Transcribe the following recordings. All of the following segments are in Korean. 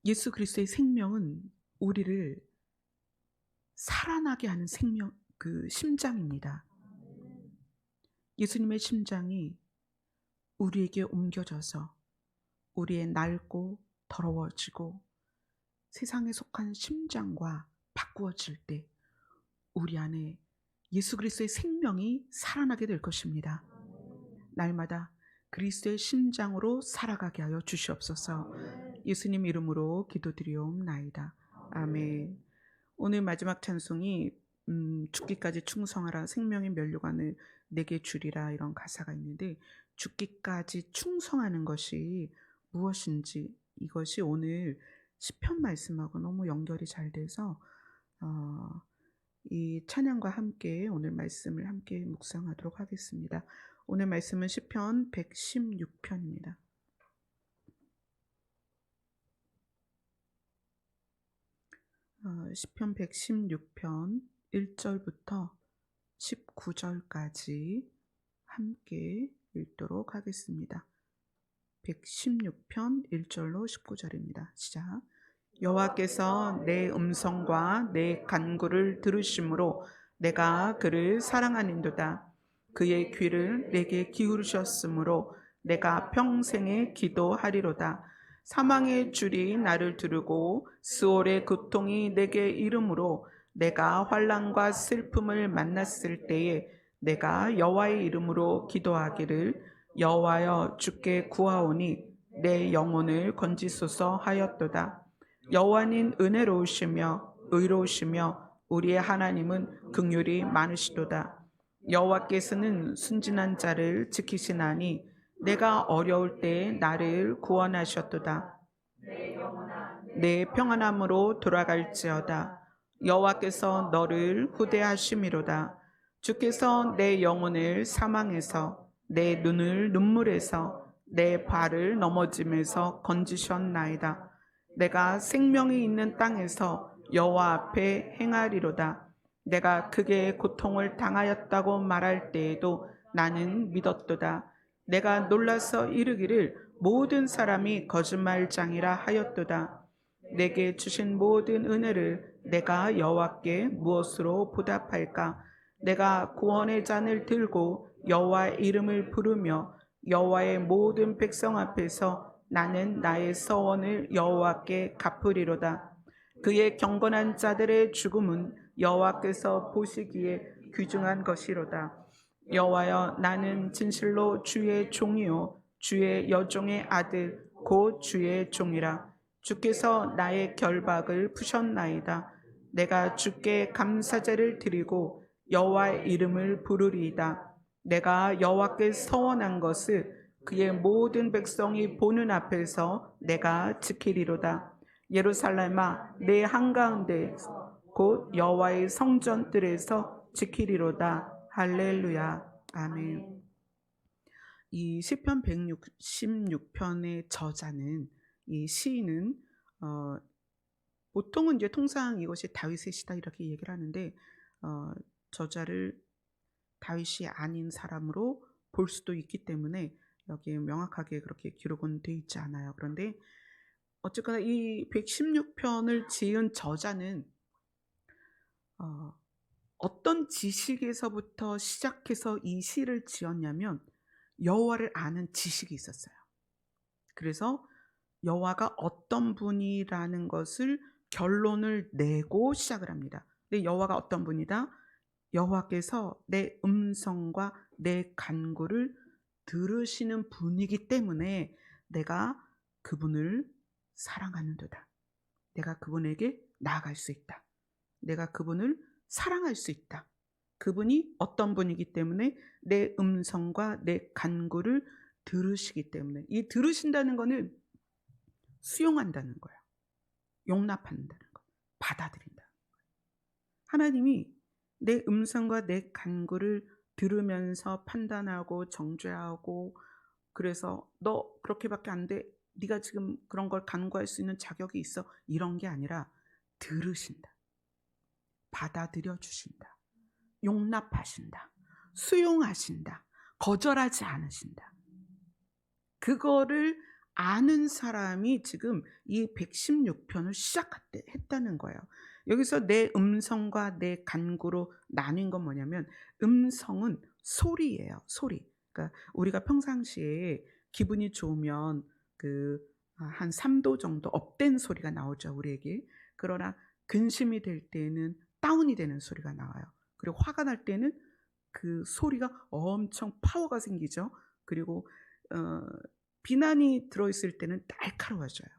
예수 그리스도의 생명은 우리를 살아나게 하는 생명, 그 심장입니다. 예수님의 심장이 우리에게 옮겨져서 우리의 낡고 더러워지고 세상에 속한 심장과 바꾸어질 때 우리 안에 예수 그리스도의 생명이 살아나게 될 것입니다. 날마다 그리스도의 심장으로 살아가게 하여 주시옵소서. 예수님 이름으로 기도드리옵나이다. 아멘. 오늘 마지막 찬송이 죽기까지 충성하라 생명의 면류관을 내게 주리라, 이런 가사가 있는데, 죽기까지 충성하는 것이 무엇인지, 이것이 오늘 시편 말씀하고 너무 연결이 잘 돼서 이 찬양과 함께 오늘 말씀을 함께 묵상하도록 하겠습니다. 오늘 말씀은 시편 116편입니다. 시편 116편 1절부터 19절까지 함께 읽도록 하겠습니다. 116편 1절로 19절입니다. 시작. 여호와께서 내 음성과 내 간구를 들으심으로 내가 그를 사랑하는도다. 그의 귀를 내게 기울이셨으므로 내가 평생에 기도하리로다. 사망의 줄이 나를 두르고 스올의 고통이 내게 이르므로 내가 환난과 슬픔을 만났을 때에 내가 여호와의 이름으로 기도하기를, 여호와여 주께 구하오니 내 영혼을 건지소서 하였도다. 여호와는 은혜로우시며 의로우시며 우리의 하나님은 긍휼이 많으시도다. 여호와께서는 순진한 자를 지키시나니 내가 어려울 때 나를 구원하셨도다. 내 평안함으로 돌아갈지어다. 여호와께서 너를 후대하심이로다. 주께서 내 영혼을 사망에서, 내 눈을 눈물에서, 내 발을 넘어짐에서 건지셨나이다. 내가 생명이 있는 땅에서 여호와 앞에 행하리로다. 내가 크게 고통을 당하였다고 말할 때에도 나는 믿었도다. 내가 놀라서 이르기를 모든 사람이 거짓말장이라 하였도다. 내게 주신 모든 은혜를 내가 여호와께 무엇으로 보답할까? 내가 구원의 잔을 들고 여호와의 이름을 부르며 여호와의 모든 백성 앞에서 나는 나의 서원을 여호와께 갚으리로다. 그의 경건한 자들의 죽음은 여호와께서 보시기에 귀중한 것이로다. 여호와여, 나는 진실로 주의 종이요 주의 여종의 아들 곧 주의 종이라. 주께서 나의 결박을 푸셨나이다. 내가 주께 감사제를 드리고 여호와의 이름을 부르리이다. 내가 여호와께 서원한 것을 그의 모든 백성이 보는 앞에서 내가 지키리로다. 예루살렘아, 내 한가운데 곧 여호와의 성전들에서 지키리로다. 할렐루야. 아멘. 이 시편 166편의 저자는, 이 시인은 보통은 이제 통상 이것이 다윗의 시다 이렇게 얘기를 하는데, 저자를 다윗이 아닌 사람으로 볼 수도 있기 때문에 여기에 명확하게 그렇게 기록은 되어 있지 않아요. 그런데 어쨌거나 이 116편을 지은 저자는 어떤 지식에서부터 시작해서 이 시를 지었냐면 여호와를 아는 지식이 있었어요. 그래서 여호와가 어떤 분이라는 것을 결론을 내고 시작을 합니다. 근데 여호와가 어떤 분이다? 여호와께서 내 음성과 내 간구를 들으시는 분이기 때문에 내가 그분을 사랑하는도다. 내가 그분에게 나아갈 수 있다. 내가 그분을 사랑할 수 있다. 그분이 어떤 분이기 때문에 내 음성과 내 간구를 들으시기 때문에, 이 들으신다는 것은 수용한다는 거예요. 용납한다는 거예요. 받아들인다는 거예요. 하나님이 내 음성과 내 간구를 들으면서 판단하고 정죄하고, 그래서 너 그렇게밖에 안 돼, 네가 지금 그런 걸 간구할 수 있는 자격이 있어, 이런 게 아니라 들으신다. 받아들여 주신다. 용납하신다. 수용하신다. 거절하지 않으신다. 그거를 아는 사람이 지금 이 116편을 시작했다는 거예요. 여기서 내 음성과 내 간구로 나뉜 건 뭐냐면 음성은 소리예요, 소리. 그러니까 우리가 평상시에 기분이 좋으면 그 한 3도 정도 업된 소리가 나오죠, 우리에게. 그러나 근심이 될 때는 다운이 되는 소리가 나와요. 그리고 화가 날 때는 그 소리가 엄청 파워가 생기죠. 그리고 어 비난이 들어있을 때는 날카로워져요.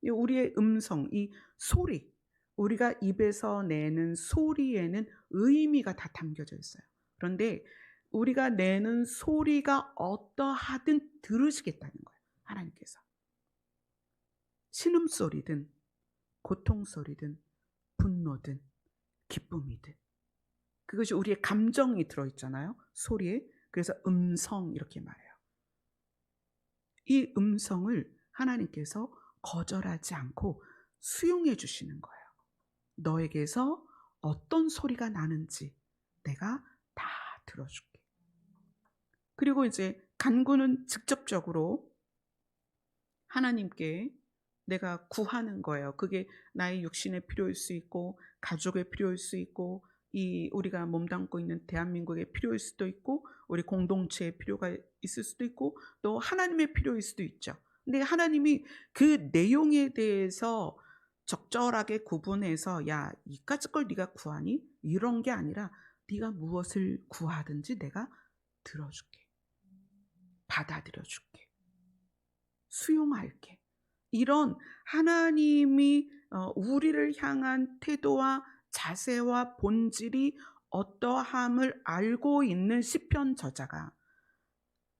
이 우리의 음성, 이 소리, 우리가 입에서 내는 소리에는 의미가 다 담겨져 있어요. 그런데 우리가 내는 소리가 어떠하든 들으시겠다는 거예요, 하나님께서. 신음소리든 고통소리든 분노든 기쁨이든. 그것이 우리의 감정이 들어있잖아요, 소리에. 그래서 음성 이렇게 말해요. 이 음성을 하나님께서 거절하지 않고 수용해 주시는 거예요. 너에게서 어떤 소리가 나는지 내가 다 들어줄게. 그리고 이제 간구는 직접적으로 하나님께 내가 구하는 거예요. 그게 나의 육신의 필요일 수 있고 가족의 필요일 수 있고 이 우리가 몸담고 있는 대한민국의 필요일 수도 있고 우리 공동체의 필요가 있을 수도 있고 또 하나님의 필요일 수도 있죠. 근데 하나님이 그 내용에 대해서 적절하게 구분해서 야, 이까짓 걸 네가 구하니? 이런 게 아니라 네가 무엇을 구하든지 내가 들어줄게. 받아들여 줄게. 수용할게. 이런 하나님이 우리를 향한 태도와 자세와 본질이 어떠함을 알고 있는 시편 저자가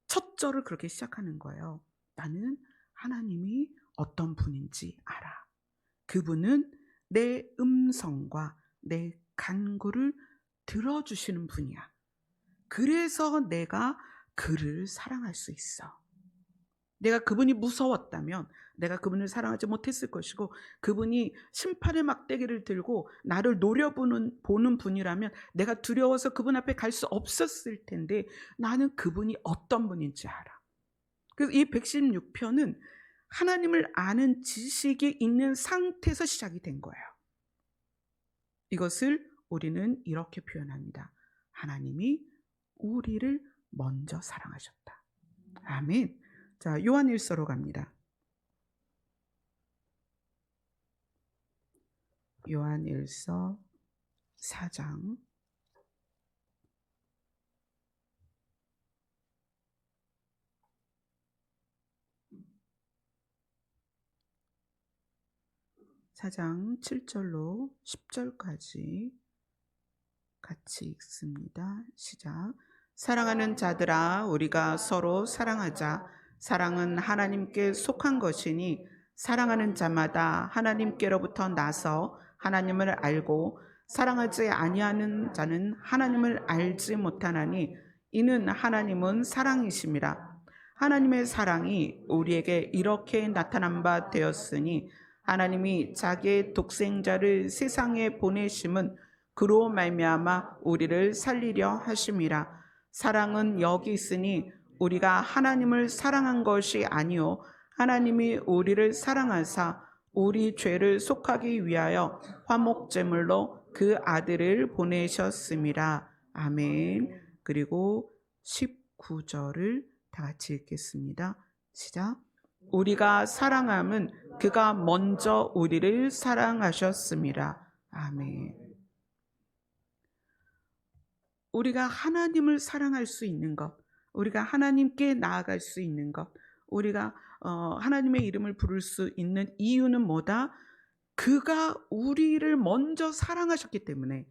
첫 절을 그렇게 시작하는 거예요. 나는 하나님이 어떤 분인지 알아. 그분은 내 음성과 내 간구를 들어주시는 분이야. 그래서 내가 그를 사랑할 수 있어. 내가 그분이 무서웠다면 내가 그분을 사랑하지 못했을 것이고 그분이 심판의 막대기를 들고 나를 노려보는 분이라면 내가 두려워서 그분 앞에 갈 수 없었을 텐데 나는 그분이 어떤 분인지 알아. 그래서 이 116편은 하나님을 아는 지식이 있는 상태에서 시작이 된 거예요. 이것을 우리는 이렇게 표현합니다. 하나님이 우리를 먼저 사랑하셨다. 아멘. 자, 요한일서로 갑니다. 요한일서 4장 7절로 10절까지 같이 읽습니다. 시작. 사랑하는 자들아 우리가 서로 사랑하자. 사랑은 하나님께 속한 것이니 사랑하는 자마다 하나님께로부터 나서 하나님을 알고 사랑하지 아니하는 자는 하나님을 알지 못하나니 이는 하나님은 사랑이심이라. 하나님의 사랑이 우리에게 이렇게 나타난 바 되었으니 하나님이 자기의 독생자를 세상에 보내심은 그로 말미암아 우리를 살리려 하심이라. 사랑은 여기 있으니 우리가 하나님을 사랑한 것이 아니요 하나님이 우리를 사랑하사 우리 죄를 속하기 위하여 화목제물로 그 아들을 보내셨음이라. 아멘. 그리고 19절을 다 같이 읽겠습니다. 시작. 우리가 사랑함은 그가 먼저 우리를 사랑하셨음이라. 아멘. 우리가 하나님을 사랑할 수 있는 것, 우리가 하나님께 나아갈 수 있는 것, 우리가 하나님의 이름을 부를 수 있는 이유는 뭐다? 그가 우리를 먼저 사랑하셨기 때문에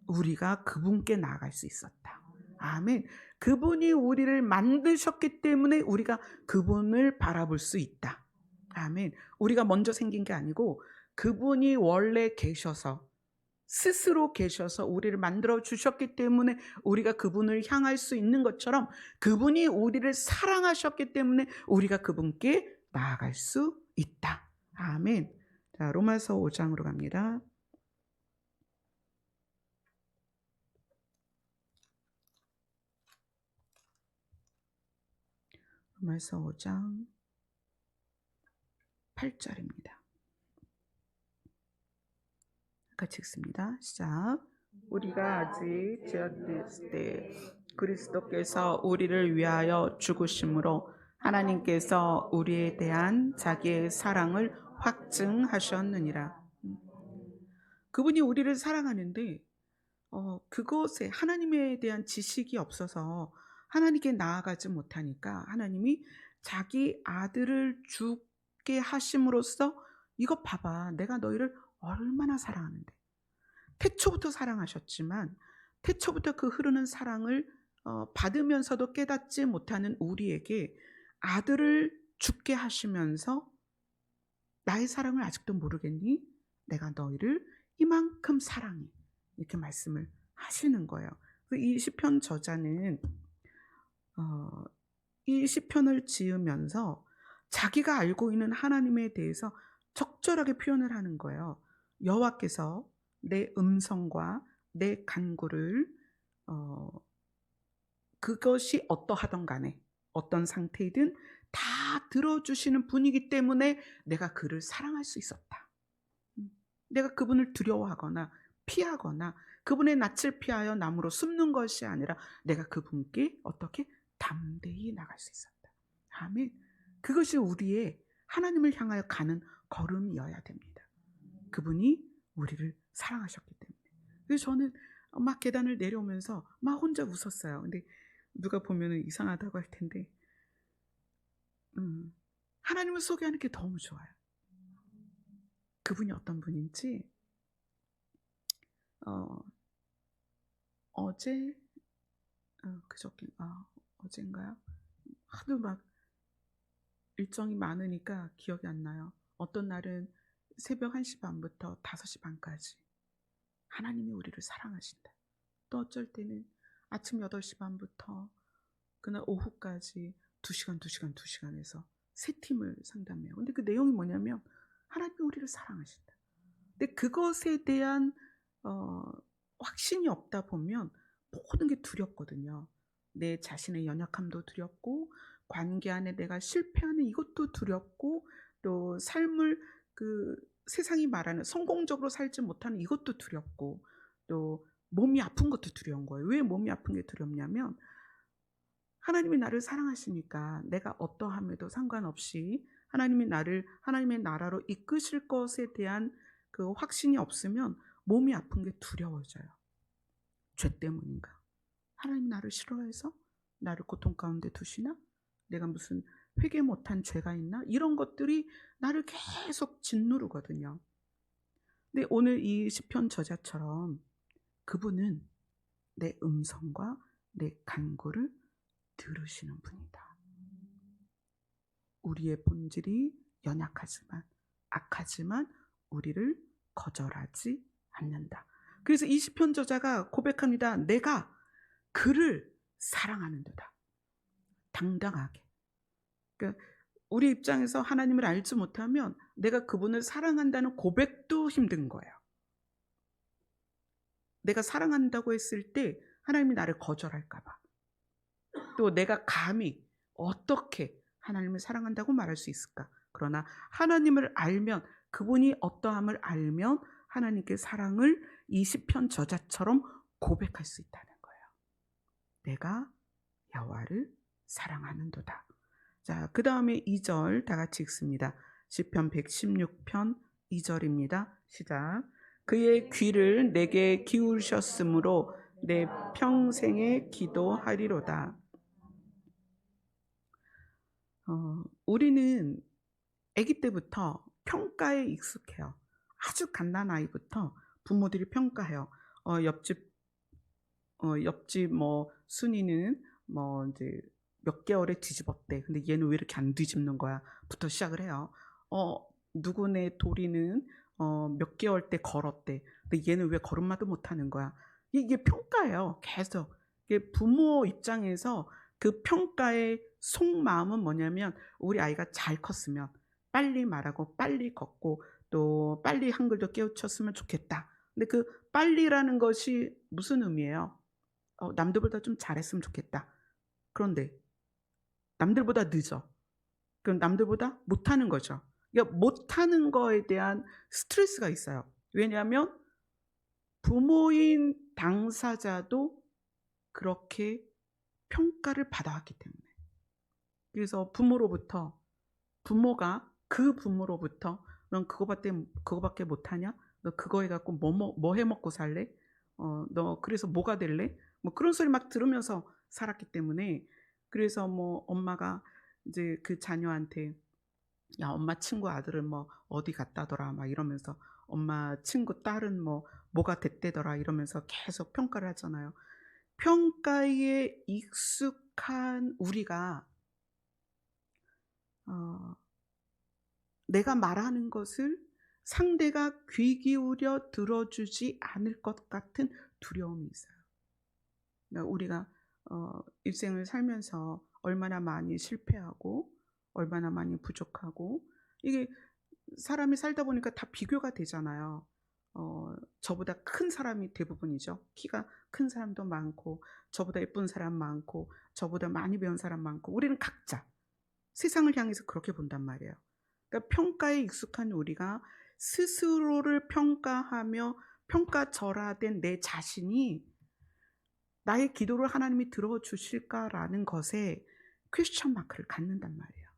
우리가 그분께 나아갈 수 있었다. 아멘. 그분이 우리를 만드셨기 때문에 우리가 그분을 바라볼 수 있다. 아멘. 우리가 먼저 생긴 게 아니고 그분이 원래 계셔서 스스로 계셔서 우리를 만들어 주셨기 때문에 우리가 그분을 향할 수 있는 것처럼 그분이 우리를 사랑하셨기 때문에 우리가 그분께 나아갈 수 있다. 아멘. 자, 로마서 5장으로 갑니다. 로마서 5장 8절입니다. 같이 읽습니다. 시작. 우리가 아직 죄악되었을 때 그리스도께서 우리를 위하여 죽으심으로 하나님께서 우리에 대한 자기의 사랑을 확증하셨느니라. 그분이 우리를 사랑하는데 그것에 하나님에 대한 지식이 없어서 하나님께 나아가지 못하니까 하나님이 자기 아들을 죽게 하심으로써 이것 봐봐, 내가 너희를 얼마나 사랑하는데. 태초부터 사랑하셨지만 태초부터 그 흐르는 사랑을 받으면서도 깨닫지 못하는 우리에게 아들을 죽게 하시면서 나의 사랑을 아직도 모르겠니? 내가 너희를 이만큼 사랑해. 이렇게 말씀을 하시는 거예요. 이 시편 저자는 이 시편을 지으면서 자기가 알고 있는 하나님에 대해서 적절하게 표현을 하는 거예요. 여호와께서 내 음성과 내 간구를 그것이 어떠하던 간에 어떤 상태이든 다 들어주시는 분이기 때문에 내가 그를 사랑할 수 있었다. 내가 그분을 두려워하거나 피하거나 그분의 낯을 피하여 남으로 숨는 것이 아니라 내가 그분께 어떻게 담대히 나갈 수 있었다. 아멘. 그것이 우리의 하나님을 향하여 가는 걸음이어야 됩니다. 그분이 우리를 사랑하셨기 때문에. 그래서 저는 막 계단을 내려오면서 막 혼자 웃었어요. 근데 누가 보면 이상하다고 할 텐데 하나님을 소개하는 게 너무 좋아요. 그분이 어떤 분인지 어제 그저께 어젠가요? 하도 막 일정이 많으니까 기억이 안 나요. 어떤 날은 새벽 1시 반부터 5시 반까지 하나님이 우리를 사랑하신다. 또 어쩔 때는 아침 8시 반부터 그날 오후까지 2시간 해서 세 팀을 상담해요. 근데 그 내용이 뭐냐면 하나님이 우리를 사랑하신다. 근데 그것에 대한 확신이 없다 보면 모든 게 두렵거든요. 내 자신의 연약함도 두렵고 관계 안에 내가 실패하는 이것도 두렵고 또 삶을 세상이 말하는 성공적으로 살지 못하는 이것도 두렵고 또 몸이 아픈 것도 두려운 거예요. 왜 몸이 아픈 게 두렵냐면 하나님이 나를 사랑하시니까 내가 어떠함에도 상관없이 하나님이 나를 하나님의 나라로 이끄실 것에 대한 그 확신이 없으면 몸이 아픈 게 두려워져요. 죄 때문인가? 하나님 나를 싫어해서 나를 고통 가운데 두시나? 내가 무슨 회개 못한 죄가 있나? 이런 것들이 나를 계속 짓누르거든요. 근데 오늘 이 시편 저자처럼 그분은 내 음성과 내 간구를 들으시는 분이다. 우리의 본질이 연약하지만 악하지만 우리를 거절하지 않는다. 그래서 이 시편 저자가 고백합니다. 내가 그를 사랑하는도다. 당당하게. 그러니까 우리 입장에서 하나님을 알지 못하면 내가 그분을 사랑한다는 고백도 힘든 거예요. 내가 사랑한다고 했을 때 하나님이 나를 거절할까 봐. 또 내가 감히 어떻게 하나님을 사랑한다고 말할 수 있을까? 그러나 하나님을 알면 그분이 어떠함을 알면 하나님께 사랑을 이 시편 저자처럼 고백할 수 있다는 거예요. 내가 여호와를 사랑하는도다. 자, 그 다음에 2절 다 같이 읽습니다. 시편 116편 2절입니다. 시작. 그의 귀를 내게 기울이셨으므로 내 평생에 기도하리로다. 우리는 아기 때부터 평가에 익숙해요. 아주 갓난 아이부터 부모들이 평가해요. 옆집 순이는 이제 몇 개월에 뒤집었대. 근데 얘는 왜 이렇게 안 뒤집는 거야? 부터 시작을 해요. 누구네 도리는 몇 개월 때 걸었대. 근데 얘는 왜 걸음마도 못하는 거야? 이게 평가예요. 계속. 이게 부모 입장에서 그 평가의 속마음은 뭐냐면 우리 아이가 잘 컸으면 빨리 말하고 빨리 걷고 또 빨리 한글도 깨우쳤으면 좋겠다. 근데 그 빨리라는 것이 무슨 의미예요? 남들보다 좀 잘했으면 좋겠다. 그런데 남들보다 늦어. 그럼 남들보다 못하는 거죠. 그러니까 못하는 거에 대한 스트레스가 있어요. 왜냐하면 부모인 당사자도 그렇게 평가를 받아왔기 때문에. 그래서 부모가 그 부모로부터 "넌 그거밖에 못하냐? 너 그거 해 갖고 뭐 해 먹고 살래? 너 그래서 뭐가 될래?" 뭐 그런 소리 막 들으면서 살았기 때문에. 그래서 뭐 엄마가 이제 그 자녀한테 "야 엄마 친구 아들은 뭐 어디 갔다더라." 막 이러면서 "엄마 친구 딸은 뭐가 됐대더라." 이러면서 계속 평가를 하잖아요. 평가에 익숙한 우리가 어 내가 말하는 것을 상대가 귀 기울여 들어주지 않을 것 같은 두려움이 있어요. 그러니까 우리가 일생을 살면서 얼마나 많이 실패하고 얼마나 많이 부족하고, 이게 사람이 살다 보니까 다 비교가 되잖아요. 저보다 큰 사람이 대부분이죠. 키가 큰 사람도 많고 저보다 예쁜 사람 많고 저보다 많이 배운 사람 많고, 우리는 각자 세상을 향해서 그렇게 본단 말이에요. 그러니까 평가에 익숙한 우리가 스스로를 평가하며 평가절하된 내 자신이 '나의 기도를 하나님이 들어주실까?'라는 것에 퀘스천 마크를 갖는단 말이에요.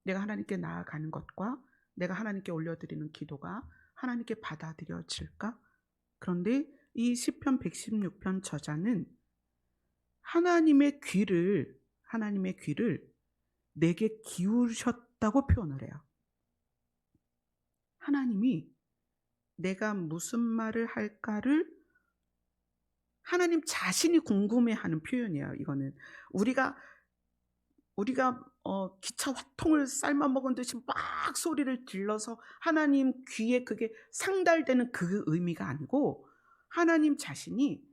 내가 하나님께 나아가는 것과 내가 하나님께 올려드리는 기도가 하나님께 받아들여질까? 그런데 이 시편 116편 저자는 하나님의 귀를 내게 기울이셨다고 표현을 해요. 하나님이 내가 무슨 말을 할까를 하나님 자신이 궁금해하는 표현이에요, 이거는. 우리가 기차 화통을 삶아 먹은 듯이 막 소리를 질러서 하나님 귀에 그게 상달되는 그 의미가 아니고, 하나님 자신이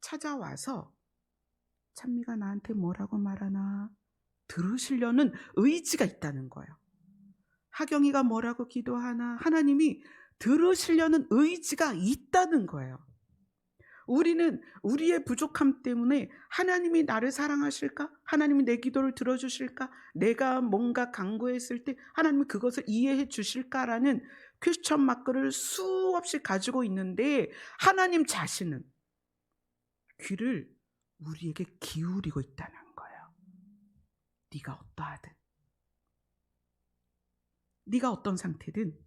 찾아와서 '찬미가 나한테 뭐라고 말하나?' 들으시려는 의지가 있다는 거예요. '하경이가 뭐라고 기도하나?' 하나님이 들으시려는 의지가 있다는 거예요. 우리는 우리의 부족함 때문에 '하나님이 나를 사랑하실까? 하나님이 내 기도를 들어주실까? 내가 뭔가 간구했을 때 하나님이 그것을 이해해 주실까?'라는 퀘스천 마크를 수없이 가지고 있는데, 하나님 자신은 귀를 우리에게 기울이고 있다는 거예요. 네가 어떠하든, 네가 어떤 상태든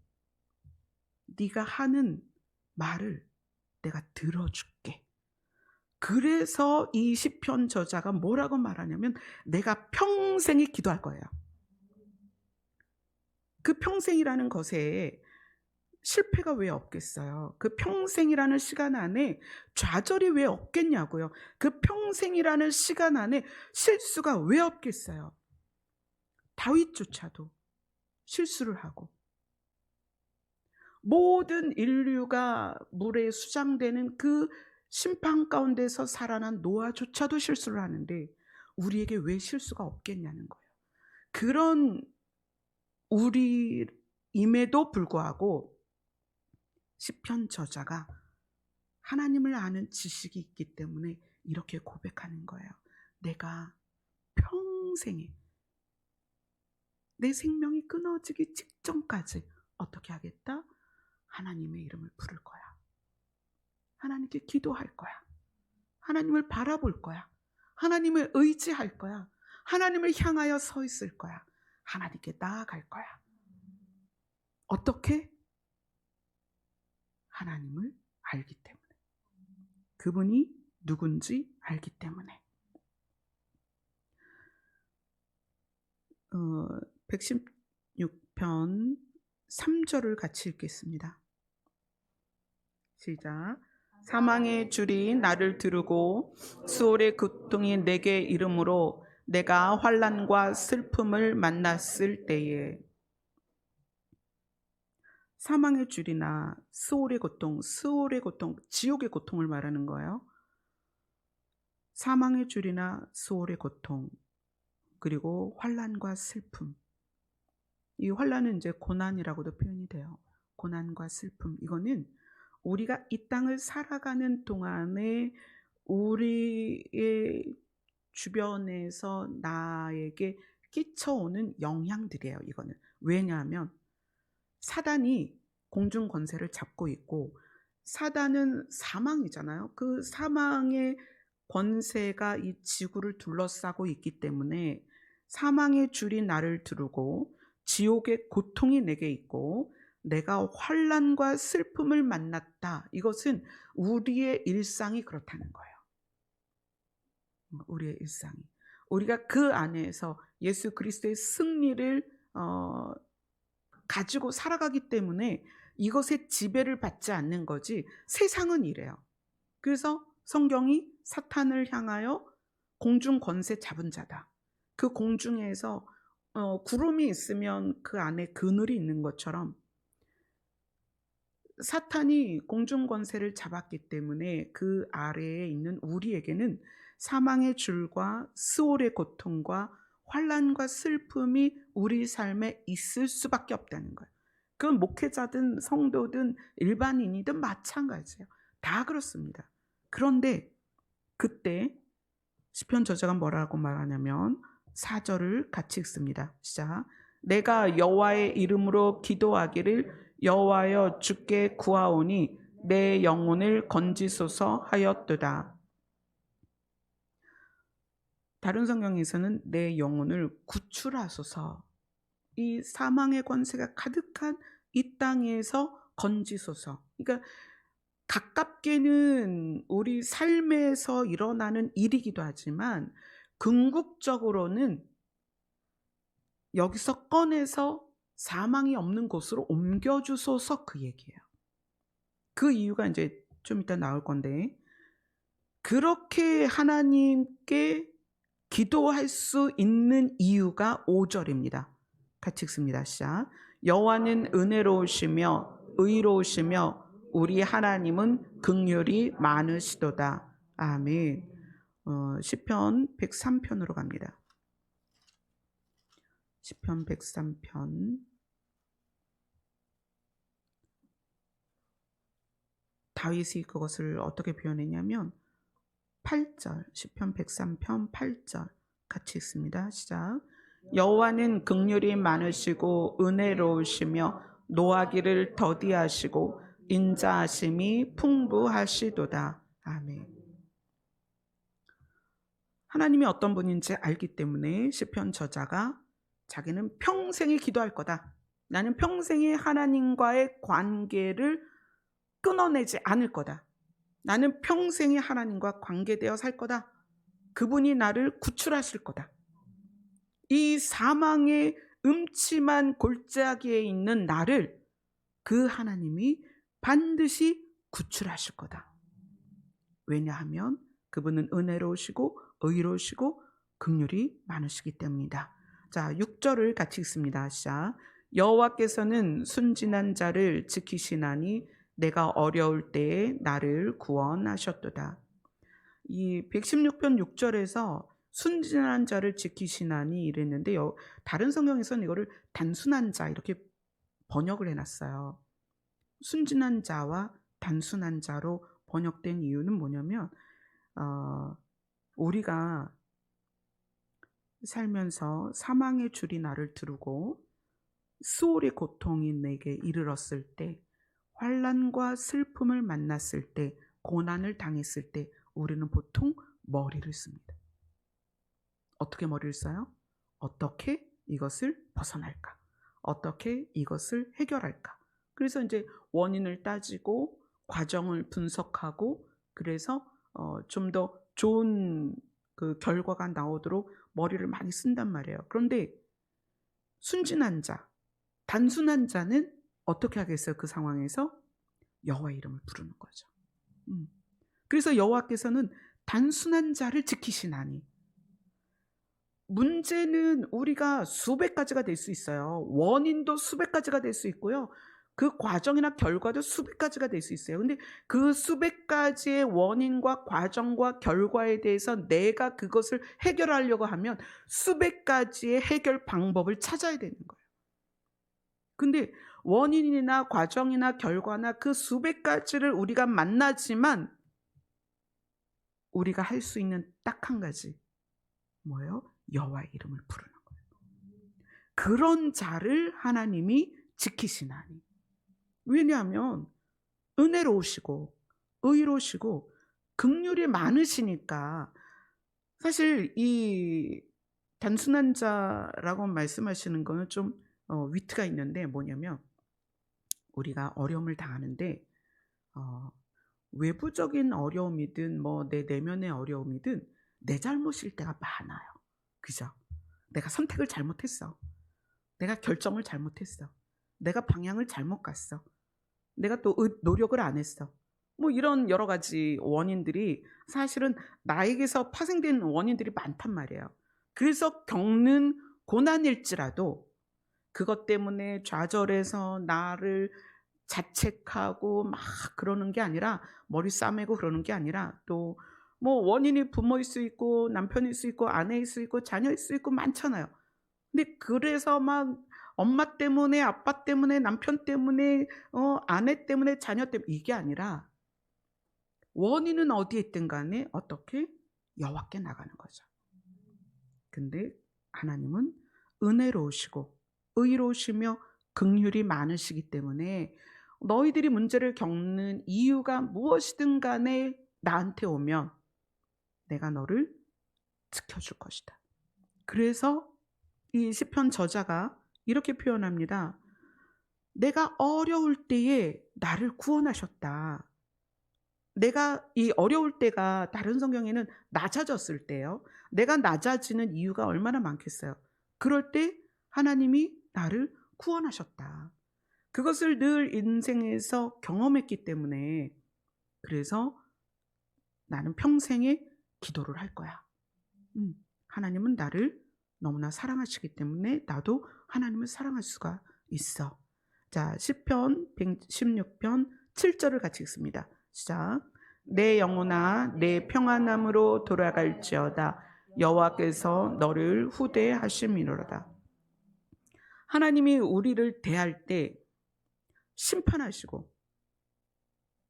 네가 하는 말을 내가 들어줄게. 그래서 이 시편 저자가 뭐라고 말하냐면 내가 평생에 기도할 거예요. 그 평생이라는 것에 실패가 왜 없겠어요? 그 평생이라는 시간 안에 좌절이 왜 없겠냐고요. 그 평생이라는 시간 안에 실수가 왜 없겠어요? 다윗조차도 실수를 하고, 모든 인류가 물에 수장되는 그 심판 가운데서 살아난 노아조차도 실수를 하는데 우리에게 왜 실수가 없겠냐는 거예요. 그런 우리임에도 불구하고 시편 저자가 하나님을 아는 지식이 있기 때문에 이렇게 고백하는 거예요. 내가 평생에 내 생명이 끊어지기 직전까지 어떻게 하겠다? 하나님의 이름을 부를 거야. 하나님께 기도할 거야. 하나님을 바라볼 거야. 하나님을 의지할 거야. 하나님을 향하여 서 있을 거야. 하나님께 나아갈 거야. 어떻게? 하나님을 알기 때문에. 그분이 누군지 알기 때문에. 116편 3절을 같이 읽겠습니다. 시작. 사망의 줄이 나를 두르고 수월의 고통이 내게 이름으로 내가 환난과 슬픔을 만났을 때에. 사망의 줄이나 수월의 고통, 지옥의 고통을 말하는 거예요. 사망의 줄이나 수월의 고통, 그리고 환난과 슬픔. 이 환난은 이제 고난이라고도 표현이 돼요. 고난과 슬픔. 이거는 우리가 이 땅을 살아가는 동안에 우리의 주변에서 나에게 끼쳐오는 영향들이에요, 이거는. 왜냐하면 사단이 공중 권세를 잡고 있고, 사단은 사망이잖아요. 그 사망의 권세가 이 지구를 둘러싸고 있기 때문에 사망의 줄이 나를 두르고 지옥의 고통이 내게 있고 내가 환난과 슬픔을 만났다. 이것은 우리의 일상이 그렇다는 거예요. 우리의 일상이. 우리가 그 안에서 예수 그리스도의 승리를 가지고 살아가기 때문에 이것에 지배를 받지 않는 거지, 세상은 이래요. 그래서 성경이 사탄을 향하여 공중 권세 잡은 자다. 그 공중에서 구름이 있으면 그 안에 그늘이 있는 것처럼 사탄이 공중 권세를 잡았기 때문에 그 아래에 있는 우리에게는 사망의 줄과 스올의 고통과 환난과 슬픔이 우리 삶에 있을 수밖에 없다는 거예요. 그건 목회자든 성도든 일반인이든 마찬가지예요. 다 그렇습니다. 그런데 그때 시편 저자가 뭐라고 말하냐면 4절을 같이 읽습니다. 시작. 내가 여호와의 이름으로 기도하기를 여호와여 주께 구하오니 내 영혼을 건지소서 하였도다. 다른 성경에서는 내 영혼을 구출하소서, 이 사망의 권세가 가득한 이 땅에서 건지소서. 그러니까 가깝게는 우리 삶에서 일어나는 일이기도 하지만 궁극적으로는 여기서 꺼내서 사망이 없는 곳으로 옮겨주소서, 그 얘기예요. 그 이유가 이제 좀 이따 나올 건데, 그렇게 하나님께 기도할 수 있는 이유가 5절입니다. 같이 읽습니다. 시작. 여호와는 은혜로우시며 의로우시며 우리 하나님은 긍휼이 많으시도다. 아멘. 시편 103편으로 갑니다. 시편 103편. 다윗이 그것을 어떻게 표현했냐면 8절, 시편 103편 8절 같이 읽습니다. 시작. 여호와는 긍휼이 많으시고 은혜로우시며 노하기를 더디하시고 인자하심이 풍부하시도다. 아멘. 하나님이 어떤 분인지 알기 때문에 시편 저자가 자기는 평생에 기도할 거다. 나는 평생에 하나님과의 관계를 끊어내지 않을 거다. 나는 평생에 하나님과 관계되어 살 거다. 그분이 나를 구출하실 거다. 이 사망의 음침한 골짜기에 있는 나를 그 하나님이 반드시 구출하실 거다. 왜냐하면 그분은 은혜로우시고 의로우시고 긍휼이 많으시기 때문이다. 자, 6절을 같이 읽습니다. 시작. 여호와께서는 순진한 자를 지키시나니 내가 어려울 때에 나를 구원하셨도다. 이 116편 6절에서 순진한 자를 지키시나니 이랬는데 다른 성경에서는 이거를 단순한 자 이렇게 번역을 해놨어요. 순진한 자와 단순한 자로 번역된 이유는 뭐냐면 우리가 살면서 사망의 줄이 나를 두르고 스올의 고통이 내게 이르렀을 때, 환난과 슬픔을 만났을 때, 고난을 당했을 때 우리는 보통 머리를 씁니다. 어떻게 머리를 써요? 어떻게 이것을 벗어날까? 어떻게 이것을 해결할까? 그래서 이제 원인을 따지고 과정을 분석하고, 그래서 좀 더 좋은 그 결과가 나오도록 머리를 많이 쓴단 말이에요. 그런데 순진한 자, 단순한 자는 어떻게 하겠어요? 그 상황에서 여호와의 이름을 부르는 거죠. 그래서 여호와께서는 단순한 자를 지키시나니. 문제는 우리가 수백 가지가 될 수 있어요. 원인도 수백 가지가 될 수 있고요. 그 과정이나 결과도 수백 가지가 될 수 있어요. 근데 그 수백 가지의 원인과 과정과 결과에 대해서 내가 그것을 해결하려고 하면 수백 가지의 해결 방법을 찾아야 되는 거예요. 근데 원인이나 과정이나 결과나 그 수백 가지를 우리가 만나지만 우리가 할 수 있는 딱 한 가지. 뭐예요? 여호와의 이름을 부르는 거예요. 그 그런 자를 하나님이 지키시나니. 왜냐하면 은혜로우시고 의로우시고 긍휼이 많으시니까. 사실 이 단순한 자라고 말씀하시는 거는 좀 위트가 있는데, 뭐냐면 우리가 어려움을 당하는데 외부적인 어려움이든 뭐 내 내면의 어려움이든 내 잘못일 때가 많아요. 그죠? 내가 선택을 잘못했어. 내가 결정을 잘못했어. 내가 방향을 잘못 갔어. 내가 또 노력을 안 했어. 뭐 이런 여러 가지 원인들이 사실은 나에게서 파생된 원인들이 많단 말이에요. 그래서 겪는 고난일지라도 그것 때문에 좌절해서 나를 자책하고 막 그러는 게 아니라, 머리 싸매고 그러는 게 아니라, 또 뭐 원인이 부모일 수 있고 남편일 수 있고 아내일 수 있고 자녀일 수 있고 많잖아요. 근데 그래서 막 엄마 때문에 아빠 때문에 남편 때문에 아내 때문에 자녀 때문에 이게 아니라, 원인은 어디에 있든 간에 어떻게? 여호와께 나가는 거죠. 근데 하나님은 은혜로우시고 의로우시며 긍휼이 많으시기 때문에 너희들이 문제를 겪는 이유가 무엇이든 간에 나한테 오면 내가 너를 지켜줄 것이다. 그래서 이 시편 저자가 이렇게 표현합니다. 내가 어려울 때에 나를 구원하셨다. 내가 이 어려울 때가 다른 성경에는 낮아졌을 때예요. 내가 낮아지는 이유가 얼마나 많겠어요. 그럴 때 하나님이 나를 구원하셨다. 그것을 늘 인생에서 경험했기 때문에, 그래서 나는 평생에 기도를 할 거야. 하나님은 나를 너무나 사랑하시기 때문에 나도 하나님을 사랑할 수가 있어. 자, 시편 116편 7절을 같이 읽습니다. 시작. 내 영혼아 내 평안함으로 돌아갈지어다. 여호와께서 너를 후대하심이로다. 하나님이 우리를 대할 때 심판하시고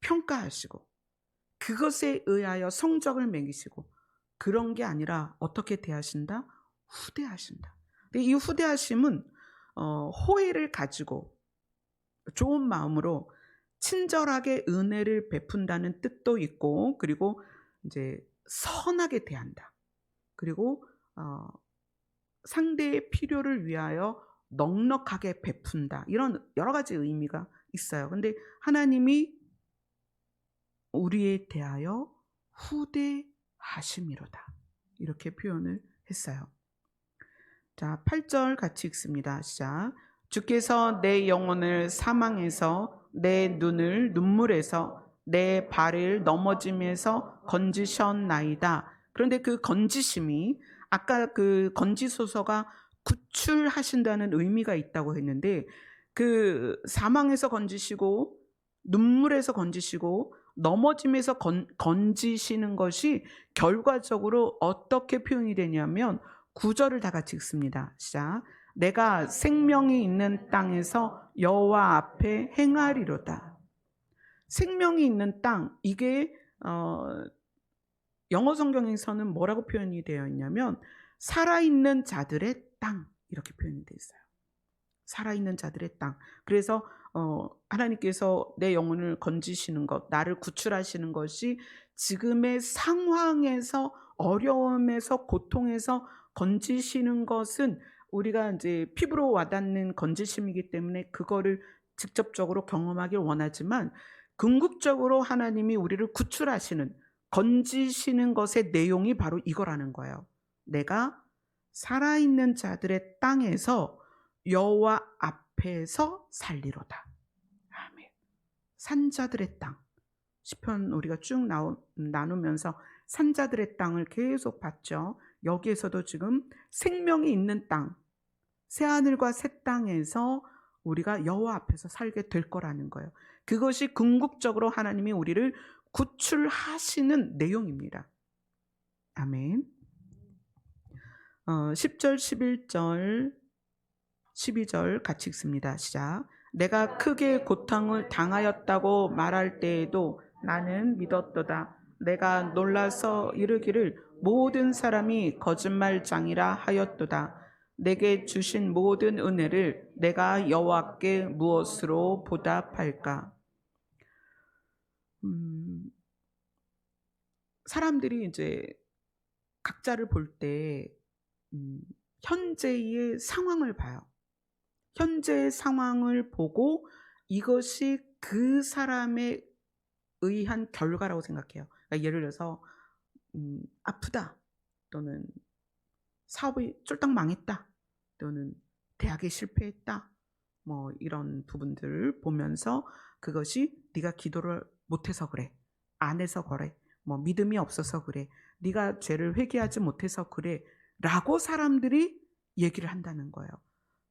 평가하시고 그것에 의하여 성적을 매기시고 그런 게 아니라 어떻게 대하신다? 후대하신다. 근데 이 후대하심은 호의를 가지고 좋은 마음으로 친절하게 은혜를 베푼다는 뜻도 있고, 그리고 이제 선하게 대한다. 그리고 상대의 필요를 위하여 넉넉하게 베푼다. 이런 여러 가지 의미가 있어요. 근데 하나님이 우리에 대하여 후대하심이로다. 이렇게 표현을 했어요. 자, 8절 같이 읽습니다. 시작. 주께서 내 영혼을 사망에서 내 눈을 눈물에서 내 발을 넘어짐에서 건지셨나이다. 그런데 그 건지심이 아까 그 건지소서가 구출하신다는 의미가 있다고 했는데, 그 사망에서 건지시고 눈물에서 건지시고 넘어짐에서 건지시는 것이 결과적으로 어떻게 표현이 되냐면 9절을 다 같이 읽습니다. 시작. 내가 생명이 있는 땅에서 여호와 앞에 행하리로다. 생명이 있는 땅, 이게 영어 성경에서는 뭐라고 표현이 되어 있냐면 살아있는 자들의 땅, 이렇게 표현이 되어 있어요. 살아있는 자들의 땅. 그래서 하나님께서 내 영혼을 건지시는 것, 나를 구출하시는 것이 지금의 상황에서, 어려움에서, 고통에서 건지시는 것은 우리가 이제 피부로 와닿는 건지심이기 때문에 그거를 직접적으로 경험하길 원하지만, 궁극적으로 하나님이 우리를 구출하시는, 건지시는 것의 내용이 바로 이거라는 거예요. 내가 살아있는 자들의 땅에서 여호와 앞에서 살리로다. 아멘. 산자들의 땅. 시편 우리가 쭉 나누면서 산자들의 땅을 계속 봤죠. 여기에서도 지금 생명이 있는 땅, 새하늘과 새 땅에서 우리가 여호와 앞에서 살게 될 거라는 거예요. 그것이 궁극적으로 하나님이 우리를 구출하시는 내용입니다. 아멘. 10절, 11절, 12절 같이 읽습니다. 시작. 내가 크게 고통을 당하였다고 말할 때에도 나는 믿었도다. 내가 놀라서 이르기를 모든 사람이 거짓말장이라 하였도다. 내게 주신 모든 은혜를 내가 여호와께 무엇으로 보답할까? 음, 사람들이 이제 각자를 볼 때 현재의 상황을 봐요. 현재의 상황을 보고 이것이 그 사람에 의한 결과라고 생각해요. 그러니까 예를 들어서 아프다, 또는 사업이 쫄딱 망했다, 또는 대학에 실패했다, 뭐 이런 부분들을 보면서 그것이 네가 기도를 못해서 그래, 안 해서 그래, 뭐 믿음이 없어서 그래, 네가 죄를 회개하지 못해서 그래 라고 사람들이 얘기를 한다는 거예요.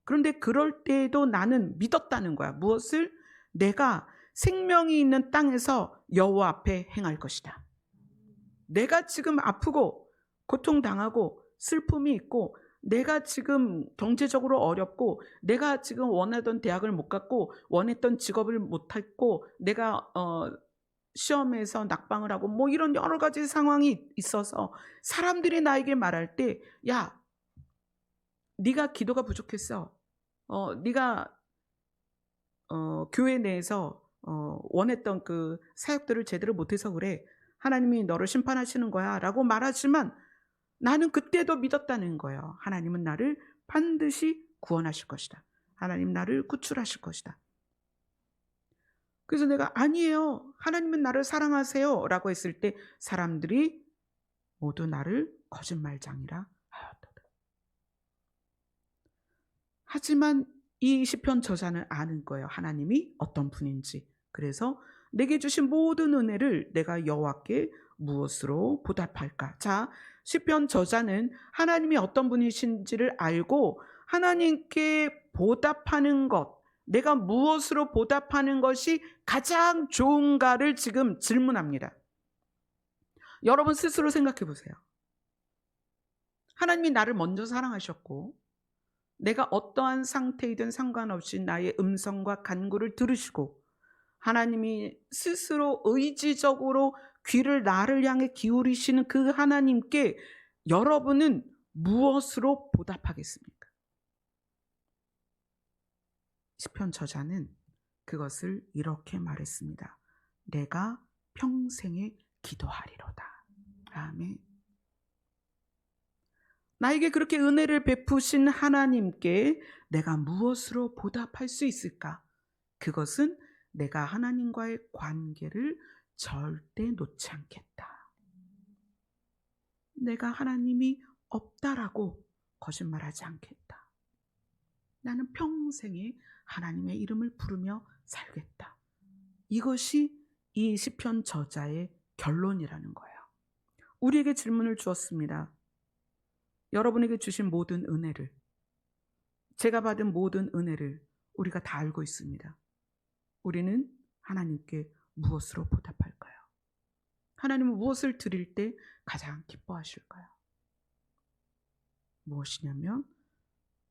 그런데 그럴 때에도 나는 믿었다는 거야. 무엇을? 내가 생명이 있는 땅에서 여호와 앞에 행할 것이다. 내가 지금 아프고 고통당하고 슬픔이 있고, 내가 지금 경제적으로 어렵고, 내가 지금 원하던 대학을 못 갔고, 원했던 직업을 못 했고, 내가 시험에서 낙방을 하고 뭐 이런 여러 가지 상황이 있어서 사람들이 나에게 말할 때, 야, 네가 기도가 부족했어. 네가 교회 내에서 원했던 그 사역들을 제대로 못해서 그래. 하나님이 너를 심판하시는 거야 라고 말하지만 나는 그때도 믿었다는 거예요. 하나님은 나를 반드시 구원하실 것이다. 하나님 나를 구출하실 것이다. 그래서 내가 아니에요, 하나님은 나를 사랑하세요 라고 했을 때 사람들이 모두 나를 거짓말장이라 하였도다. 하지만 이 시편 저자는 아는 거예요. 하나님이 어떤 분인지. 그래서 내게 주신 모든 은혜를 내가 여호와께 무엇으로 보답할까? 자, 시편 저자는 하나님이 어떤 분이신지를 알고 하나님께 보답하는 것, 내가 무엇으로 보답하는 것이 가장 좋은가를 지금 질문합니다. 여러분 스스로 생각해 보세요. 하나님이 나를 먼저 사랑하셨고, 내가 어떠한 상태이든 상관없이 나의 음성과 간구를 들으시고, 하나님이 스스로 의지적으로 귀를 나를 향해 기울이시는 그 하나님께 여러분은 무엇으로 보답하겠습니까? 시편 저자는 그것을 이렇게 말했습니다. 내가 평생에 기도하리로다. 아멘. 나에게 그렇게 은혜를 베푸신 하나님께 내가 무엇으로 보답할 수 있을까? 그것은 내가 하나님과의 관계를 절대 놓지 않겠다. 내가 하나님이 없다라고 거짓말하지 않겠다. 나는 평생에 하나님의 이름을 부르며 살겠다. 이것이 이 시편 저자의 결론이라는 거예요. 우리에게 질문을 주었습니다. 여러분에게 주신 모든 은혜를, 제가 받은 모든 은혜를 우리가 다 알고 있습니다. 우리는 하나님께 무엇으로 보답할까요? 하나님은 무엇을 드릴 때 가장 기뻐하실까요? 무엇이냐면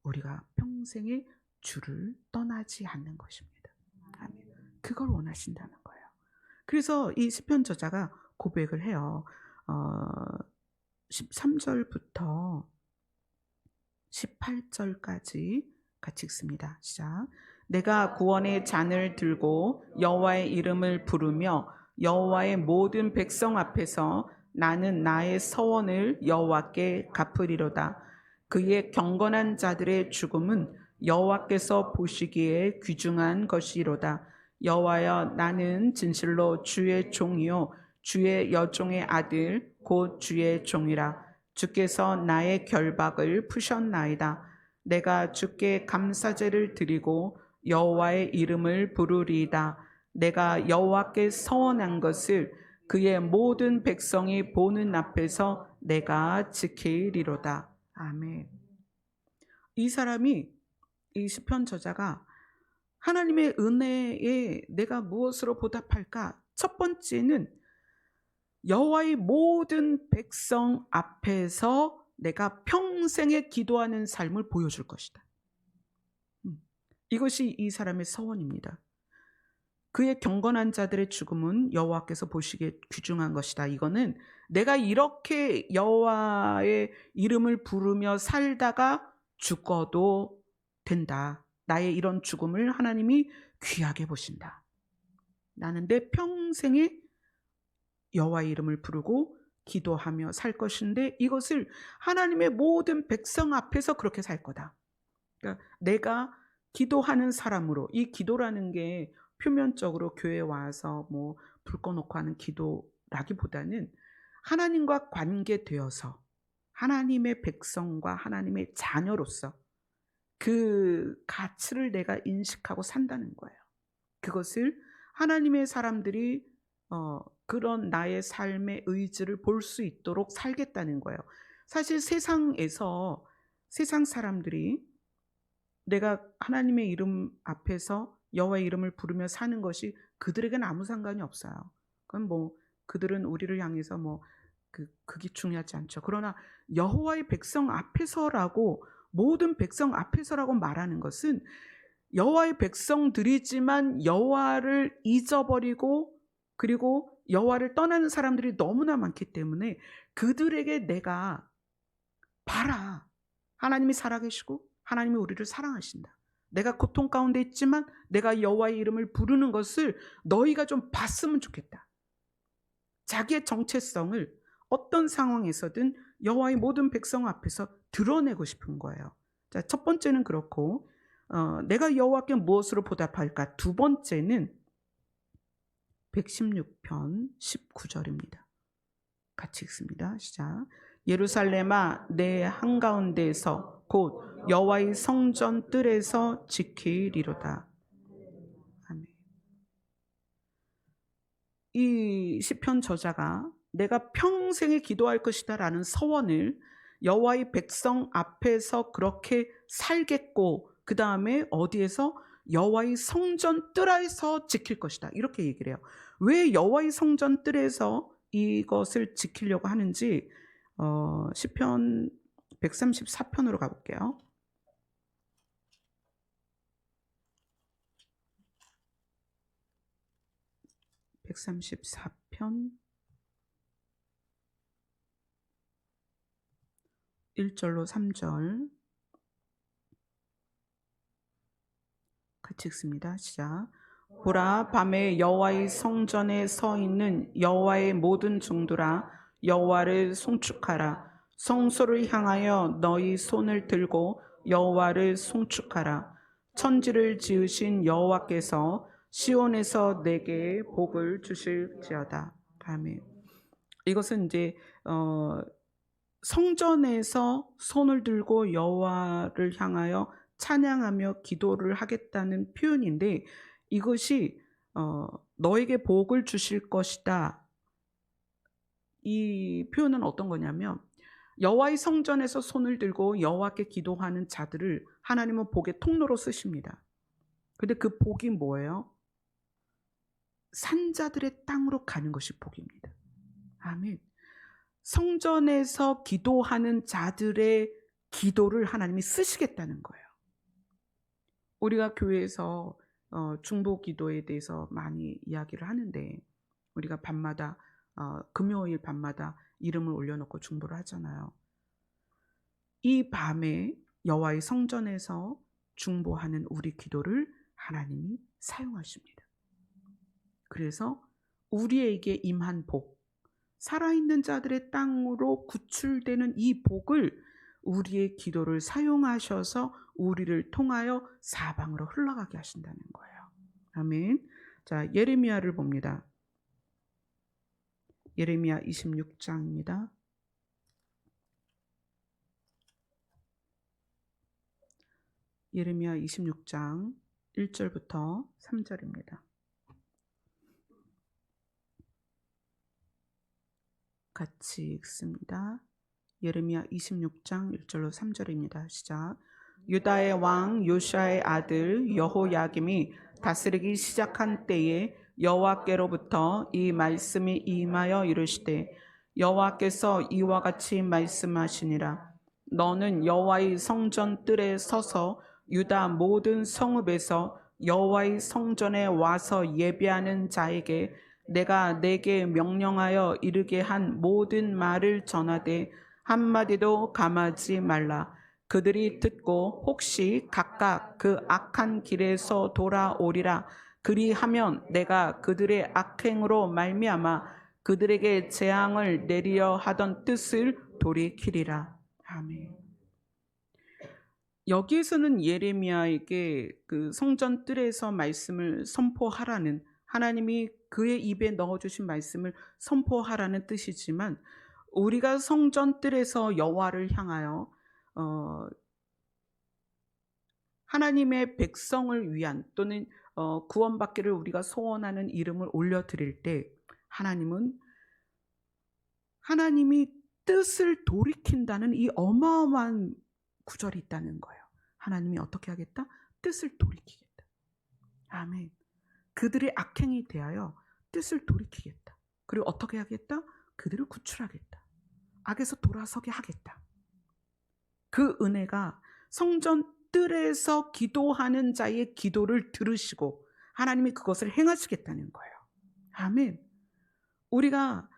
우리가 평생에 주를 떠나지 않는 것입니다. 아멘. 그걸 원하신다는 거예요. 그래서 이 시편 저자가 고백을 해요. 13절부터 18절까지 같이 읽습니다. 시작. 내가 구원의 잔을 들고 여호와의 이름을 부르며 여호와의 모든 백성 앞에서 나는 나의 서원을 여호와께 갚으리로다. 그의 경건한 자들의 죽음은 여호와께서 보시기에 귀중한 것이로다. 여호와여, 나는 진실로 주의 종이요 주의 여종의 아들 곧 주의 종이라. 주께서 나의 결박을 푸셨나이다. 내가 주께 감사제를 드리고 여호와의 이름을 부르리이다. 내가 여호와께 서원한 것을 그의 모든 백성이 보는 앞에서 내가 지키리로다. 아멘. 이 사람이, 이 시편 저자가 하나님의 은혜에 내가 무엇으로 보답할까? 첫 번째는 여호와의 모든 백성 앞에서 내가 평생에 기도하는 삶을 보여줄 것이다. 이것이 이 사람의 서원입니다. 그의 경건한 자들의 죽음은 여호와께서 보시기에 귀중한 것이다. 이거는 내가 이렇게 여호와의 이름을 부르며 살다가 죽어도 된다. 나의 이런 죽음을 하나님이 귀하게 보신다. 나는 내 평생에 여호와의 이름을 부르고 기도하며 살 것인데 이것을 하나님의 모든 백성 앞에서 그렇게 살 거다. 그러니까 내가 기도하는 사람으로, 이 기도라는 게 표면적으로 교회에 와서 뭐 불 꺼놓고 하는 기도라기보다는 하나님과 관계되어서 하나님의 백성과 하나님의 자녀로서 그 가치를 내가 인식하고 산다는 거예요. 그것을 하나님의 사람들이 그런 나의 삶의 의지를 볼 수 있도록 살겠다는 거예요. 사실 세상에서 세상 사람들이 내가 하나님의 이름 앞에서 여호와의 이름을 부르며 사는 것이 그들에게는 아무 상관이 없어요. 그건 뭐 그들은 우리를 향해서 뭐 그게 중요하지 않죠. 그러나 여호와의 백성 앞에서라고, 모든 백성 앞에서라고 말하는 것은 여호와의 백성들이지만 여호와를 잊어버리고 그리고 여호와를 떠나는 사람들이 너무나 많기 때문에 그들에게 내가 봐라, 하나님이 살아계시고 하나님이 우리를 사랑하신다. 내가 고통 가운데 있지만 내가 여호와의 이름을 부르는 것을 너희가 좀 봤으면 좋겠다. 자기의 정체성을 어떤 상황에서든 여호와의 모든 백성 앞에서 드러내고 싶은 거예요. 자, 첫 번째는 그렇고, 내가 여호와께 무엇으로 보답할까? 두 번째는 116편 19절입니다. 같이 읽습니다. 시작. 예루살렘아, 내 한가운데에서 곧 여호와의 성전 뜰에서 지키리로다. 아멘. 이 시편 저자가 내가 평생에 기도할 것이다 라는 서원을 여호와의 백성 앞에서 그렇게 살겠고, 그 다음에 어디에서? 여호와의 성전 뜰에서 지킬 것이다, 이렇게 얘기를 해요. 왜 여호와의 성전 뜰에서 이것을 지키려고 하는지 시편 134편으로 가볼게요. 134편 1절로 3절 같이 읽습니다. 시작. 보라, 밤에 여호와의 성전에 서 있는 여호와의 모든 종들아, 여호와를 송축하라. 성소를 향하여 너희 손을 들고 여호와를 송축하라. 천지를 지으신 여호와께서 시온에서 내게 복을 주실지어다. 아멘. 이것은 이제 성전에서 손을 들고 여호와를 향하여 찬양하며 기도를 하겠다는 표현인데, 이것이 너에게 복을 주실 것이다, 이 표현은 어떤 거냐면 여호와의 성전에서 손을 들고 여호와께 기도하는 자들을 하나님은 복의 통로로 쓰십니다. 근데 그 복이 뭐예요? 산자들의 땅으로 가는 것이 복입니다. 아멘. 성전에서 기도하는 자들의 기도를 하나님이 쓰시겠다는 거예요. 우리가 교회에서 중보 기도에 대해서 많이 이야기를 하는데, 우리가 밤마다 금요일 밤마다 이름을 올려놓고 중보를 하잖아요. 이 밤에 여호와의 성전에서 중보하는 우리 기도를 하나님이 사용하십니다. 그래서 우리에게 임한 복, 살아있는 자들의 땅으로 구출되는 이 복을 우리의 기도를 사용하셔서 우리를 통하여 사방으로 흘러가게 하신다는 거예요. 아멘. 자, 예레미야를 봅니다. 예레미야 26장입니다. 예레미야 26장 1절부터 3절입니다. 같이 읽습니다. 예레미야 26장 1절로 3절입니다. 시작. 유다의 왕 요시아의 아들 여호야김이 다스리기 시작한 때에 여호와께로부터 이 말씀이 임하여 이르시되, 여호와께서 이와 같이 말씀하시니라. 너는 여호와의 성전 뜰에 서서 유다 모든 성읍에서 여호와의 성전에 와서 예배하는 자에게 내가 내게 명령하여 이르게 한 모든 말을 전하되 한마디도 감하지 말라. 그들이 듣고 혹시 각각 그 악한 길에서 돌아오리라. 그리하면 내가 그들의 악행으로 말미암아 그들에게 재앙을 내리려 하던 뜻을 돌이키리라. 아멘. 여기에서는 예레미야에게 그 성전 뜰에서 말씀을 선포하라는, 하나님이 그의 입에 넣어주신 말씀을 선포하라는 뜻이지만, 우리가 성전 뜰에서 여호와를 향하여 어, 하나님의 백성을 위한 또는 구원받기를 우리가 소원하는 이름을 올려드릴 때, 하나님은 하나님이 뜻을 돌이킨다는 이 어마어마한 구절이 있다는 거예요. 하나님이 어떻게 하겠다? 뜻을 돌이키겠다. 아멘. 그들의 악행에 대하여 뜻을 돌이키겠다. 그리고 어떻게 하겠다? 그들을 구출하겠다. 악에서 돌아서게 하겠다. 그 은혜가 성전 뜰에서 기도하는 자의 기도를 들으시고 하나님이 그것을 행하시겠다는 거예요. 아멘. 우리가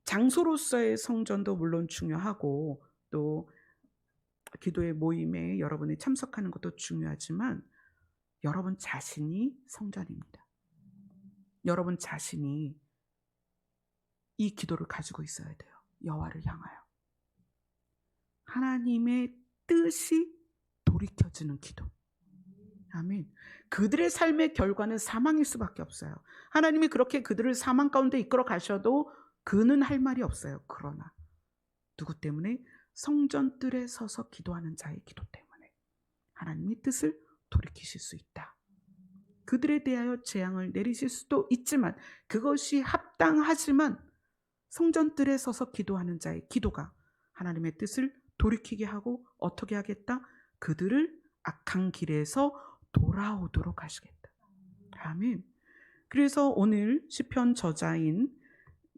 장소로서의 성전도 물론 중요하고, 또 기도의 모임에 여러분이 참석하는 것도 중요하지만, 여러분 자신이 성전입니다. 여러분 자신이 이 기도를 가지고 있어야 돼요. 여호와를 향하여 하나님의 뜻이 돌이켜지는 기도. 아멘. 그들의 삶의 결과는 사망일 수밖에 없어요. 하나님이 그렇게 그들을 사망 가운데 이끌어 가셔도 그는 할 말이 없어요. 그러나 누구 때문에? 성전 뜰에 서서 기도하는 자의 기도 때문에 하나님이 뜻을 돌이키실 수 있다. 그들에 대하여 재앙을 내리실 수도 있지만, 그것이 합당하지만 성전 뜰에 서서 기도하는 자의 기도가 하나님의 뜻을 돌이키게 하고 어떻게 하겠다? 그들을 악한 길에서 돌아오도록 하시겠다. 아멘. 그래서 오늘 시편 저자인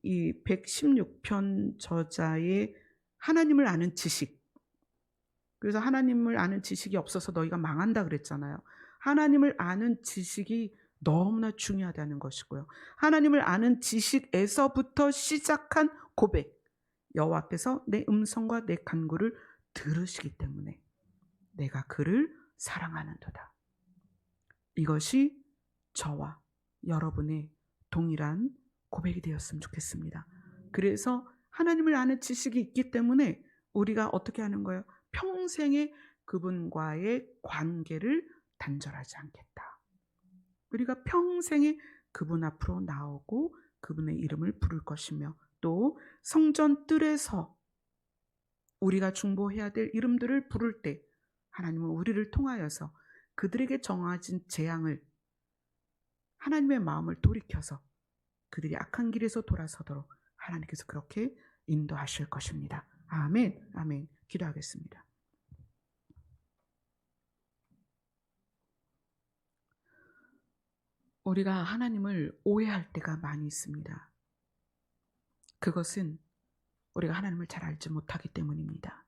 이 116편 저자의 하나님을 아는 지식, 그래서 하나님을 아는 지식이 없어서 너희가 망한다 그랬잖아요. 하나님을 아는 지식이 너무나 중요하다는 것이고요. 하나님을 아는 지식에서부터 시작한 고백, 여호와께서 내 음성과 내 간구를 들으시기 때문에 내가 그를 사랑하는도다. 이것이 저와 여러분의 동일한 고백이 되었으면 좋겠습니다. 그래서 하나님을 아는 지식이 있기 때문에 우리가 어떻게 하는 거예요? 평생에 그분과의 관계를 단절하지 않겠다. 우리가 평생에 그분 앞으로 나오고 그분의 이름을 부를 것이며, 또 성전 뜰에서 우리가 중보해야 될 이름들을 부를 때 하나님은 우리를 통하여서 그들에게 정해진 재앙을, 하나님의 마음을 돌이켜서 그들이 악한 길에서 돌아서도록 하나님께서 그렇게 인도하실 것입니다. 아멘. 아멘. 기도하겠습니다. 우리가 하나님을 오해할 때가 많이 있습니다. 그것은 우리가 하나님을 잘 알지 못하기 때문입니다.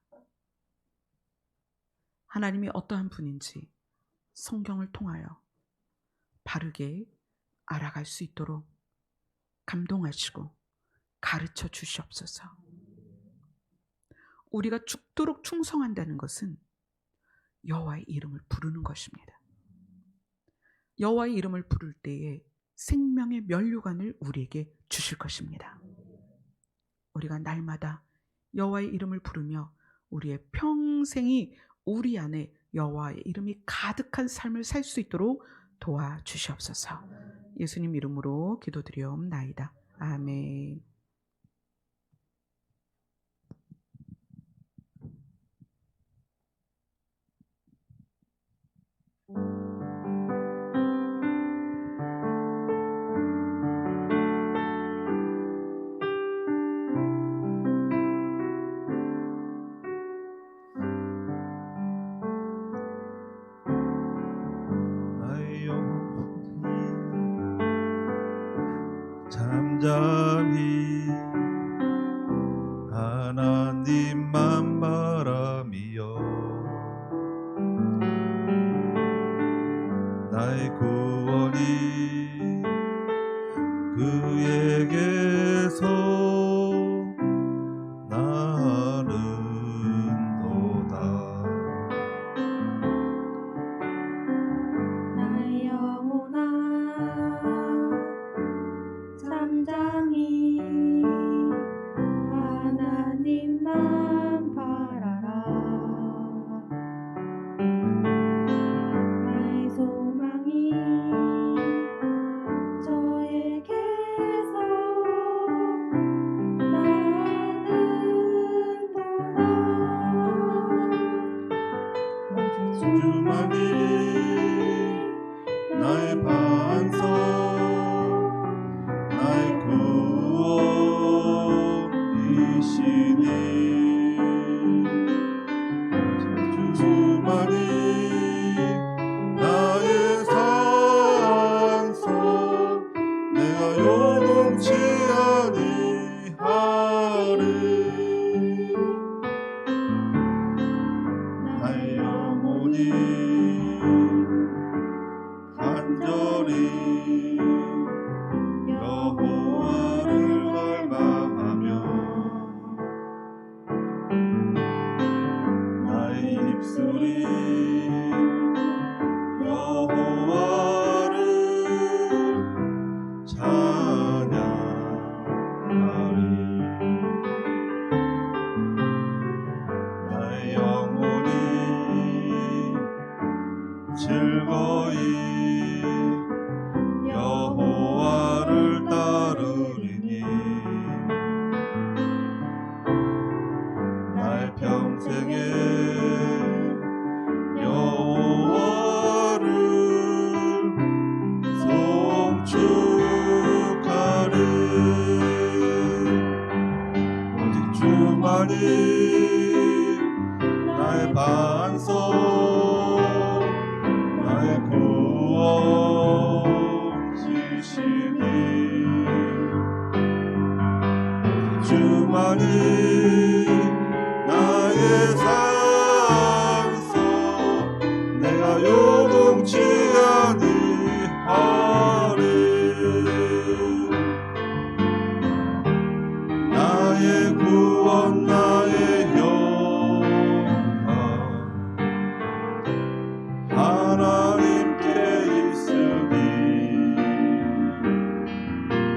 하나님이 어떠한 분인지 성경을 통하여 바르게 알아갈 수 있도록 감동하시고 가르쳐 주시옵소서. 우리가 죽도록 충성한다는 것은 여호와의 이름을 부르는 것입니다. 여호와의 이름을 부를 때에 생명의 면류관을 우리에게 주실 것입니다. 우리가 날마다 여호와의 이름을 부르며 우리의 평생이 우리 안에 여호와의 이름이 가득한 삶을 살 수 있도록 도와주시옵소서. 예수님 이름으로 기도드리옵나이다. 아멘. 잠잠히 주만이 나의 반석 나의 구원이시니 주만이 나의 산소 내가 요동치 아니하리 나의 영혼이 간절히 여호와를 갈망하며 나의 입술이 여호와를 찬양하리 나의 영혼이 즐거이 여호와를 따르리니 나의 평생에 여호와를 송축하리 오직 주만이 나의 반석 나의 구원이시니 주만이 나의 산소 내가 요동치 아니하리 나의 구원 나의 영광 하나님께 있으니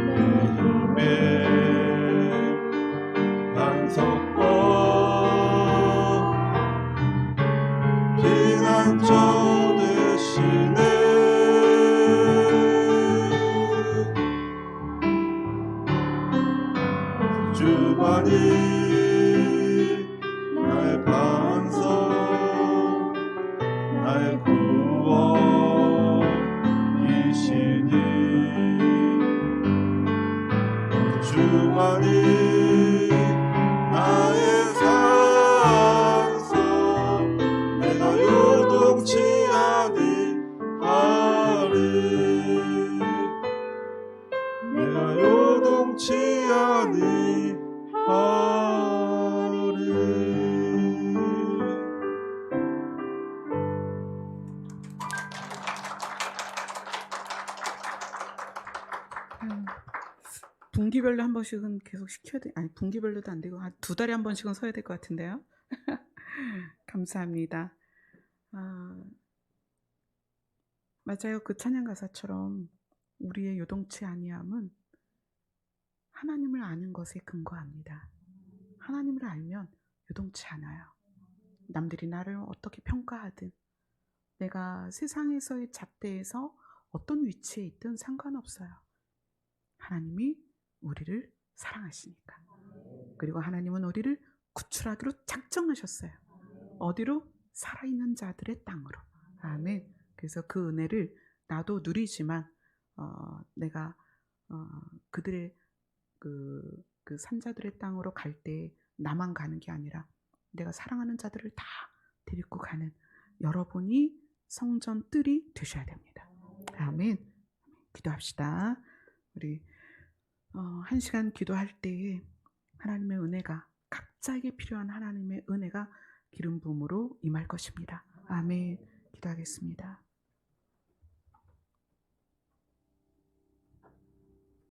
내 힘의 반석과 피난처 되시네 주만이 나의 반석 나의 구원이시니 주만이 나의 산소 내가 요동치 아니하리 내가 요동치 아니하리 분기별로 한 번씩은 계속 시켜야 돼. 아니 분기별로도 안 되고 한 2달에 한 번씩은 서야 될 것 같은데요. 감사합니다. 맞아요. 그 찬양 가사처럼 우리의 요동치 아니함은 하나님을 아는 것에 근거합니다. 하나님을 알면 요동치 않아요. 남들이 나를 어떻게 평가하든 내가 세상에서의 잣대에서 어떤 위치에 있든 상관없어요. 하나님이 우리를 사랑하시니까. 그리고 하나님은 우리를 구출하기로 작정하셨어요. 어디로? 살아있는 자들의 땅으로. 아멘. 그래서 그 은혜를 나도 누리지만 내가 그들의 그 산자들의 땅으로 갈 때 나만 가는 게 아니라 내가 사랑하는 자들을 다 데리고 가는 여러분이 성전 뜰이 되셔야 됩니다. 아멘. 기도합시다. 우리 1시간 기도할 때에 하나님의 은혜가 각자에게 필요한 하나님의 은혜가 기름 부음으로 임할 것입니다. 아멘. 기도하겠습니다.